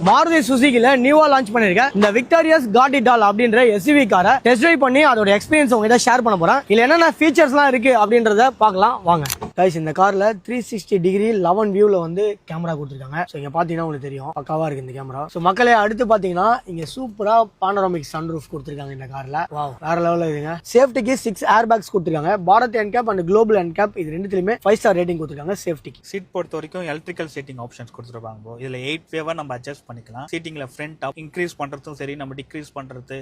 மாருதி சுசுகில நியூவா லான்ச் பண்ணிருக்கேன் இந்த விக்டோரியஸ் கார்டிடால் அப்படின்ற எஸ்யூவி காரை டெஸ்ட் ட்ரைவ் பண்ணி அதோட எக்ஸ்பீரியன்ஸ் உங்ககிட்ட ஷேர் பண்ண போறேன். இதுல என்னென்ன ஃபீச்சர்ஸ்லாம் இருக்கு அப்படின்றத பார்க்கலாம் வாங்க. கைஸ், இந்த கார்ல 360 டிகிரி 11 வியூல வந்து கேமரா கொடுத்துருக்காங்க. ஸோ இங்க பாத்தீங்கன்னா உங்களுக்கு தெரியும் பக்காவா இருக்கு இந்த கேமரா. ஸோ மக்களே, அடுத்து பாத்தீங்கன்னா இங்க சூப்பரா பானோராமிக் சன்ரூஃப் கொடுத்துருக்காங்க இந்த கார்ல. வாவ், வேற லெவல்ல இருக்குங்க. சேஃப்டிக்கு 6 ஏர் பேக்ஸ் கொடுத்துருக்காங்க. Bharat NCAP and global NCAP இது ரெண்டுலயுமே 5 ஸ்டார் ரேட்டிங் கொடுத்துருக்காங்க. சேஃப்டிக்கு சீட் பொறுத்த வரைக்கும் எலக்ட்ரிக்கல் சீட்டிங் ஆப்ஷன்ஸ் கொடுத்துருப்பாங்க. இதுல 8 வேவா நம்ம அட்ஜஸ்ட் பண்ணிக்கலாம். சீட்டிங்ல ஃப்ரண்ட் அப் இன்க்ரீஸ் பண்றதும் சரி, நம்ம டிக்ரீஸ் பண்றது,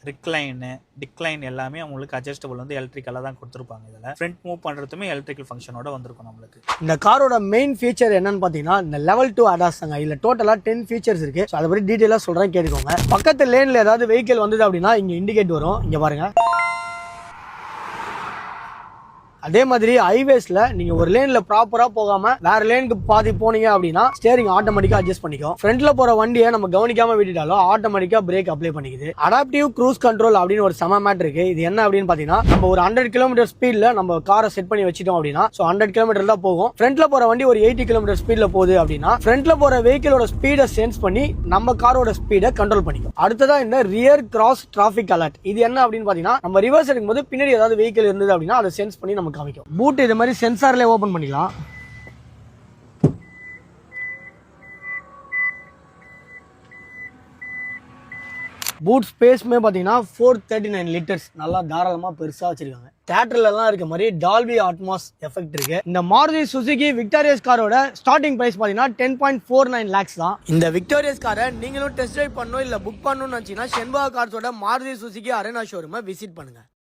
டிக்ளைன் எல்லாமே உங்களுக்கு அட்ஜஸ்டபிள் வந்து எலக்ட்ரிக்கலா தான் கொடுத்துருப்பாங்க. இதுல ஃப்ரண்ட் மூவ் பண்றதுமே எலக்ட்ரிக்கல் ஃபங்க்ஷனோட வந்திருக்கும் நம்மளுக்கு. இந்த காரோட மெயின் ஃபீச்சர் என்னன்னு பாத்தீங்கன்னா இந்த லெவல் 2 ADAS தாங்க. இதுல டோட்டலா 10 ஃபீச்சர்ஸ் இருக்கு. அதை பத்தி டீடைலா சொல்றேன், கேட்டுக்கோங்க. பக்கத்து லேன்ல ஏதாவது வெஹிக்கிள் வந்தது அப்படின்னா இங்க இண்டிகேட் வரும். இங்க பாருங்க. அதே மாதிரி ஹைவேஸ்ல நீங்க ஒரு லேன்ல ப்ராப்பரா போகாம வேற லேனுக்கு பாதி போனீங்க அப்படின்னா ஸ்டேரிங் ஆட்டோமேட்டிக்கா அட்ஜஸ்ட் பண்ணிக்கும். ஃப்ரண்ட்ல போற வண்டியை நம்ம கவனிக்காம விட்டுட்டாலும் ஆட்டோமேட்டிக்கா பிரேக் அப்ளை பண்ணிக்குது. அடாப்டிவ் க்ரூஸ் கண்ட்ரோல் அப்படின்னு ஒரு செம மேட் இருக்கு. இது என்ன அப்படின்னு பாத்தீங்கன்னா நம்ம ஒரு 100 கிலோமீட்டர் ஸ்பீட்ல நம்ம காரை செட் பண்ணி வச்சிட்டோம் அப்படின்னா 100 கிலோமீட்டர் தான் போகும். ஃப்ரண்ட்ல போற வண்டி ஒரு 80 கிலோமீட்டர் ஸ்பீட்ல போகுது அப்படின்னா ஃப்ரண்ட்ல போற வெஹிக்கிளோட ஸ்பீடை சென்ஸ் பண்ணி நம்ம காரோட ஸ்பீடை கண்ட்ரோல் பண்ணிக்கும். அடுத்ததா இந்த ரியர் கிராஸ் டிராபிக் அலர்ட். இது என்ன அப்படின்னு பாத்தீங்கன்னா நம்ம ரிவர்ஸ் எடுக்கும்போது பின்னாடி ஏதாவது வெஹிக்கிள் இருந்தது அப்படின்னா அதை சென்ஸ் பண்ணி நம்ம காமிக்கும். பூட் இது மாதிரி சென்சார்ல ஓபன் பண்ணிக்கலாம். பூட் ஸ்பேஸ்மே பாத்தீங்கன்னா 439 லிட்டர்ஸ் நல்லா தாராளமா பெருசா வச்சிருக்காங்க. தியேட்டர்ல எல்லாம் இருக்க மாதிரி டால்பி அட்மாஸ் எஃபெக்ட் இருக்கு. இந்த மாருதி சுசுகி விக்டோரியஸ் காரோட ஸ்டார்டிங் பிரைஸ் பாத்தீங்கன்னா 10.49 lakhs தான். இந்த விக்டோரியஸ் காரை நீங்களும் டெஸ்ட் டிரைவ் பண்ணணும் இல்ல புக் பண்ணணும்னு நினைச்சீங்கன்னா Shenba கார்ஸோட Maruti Suzuki arena ஷோரூமை visit பண்ணுங்க.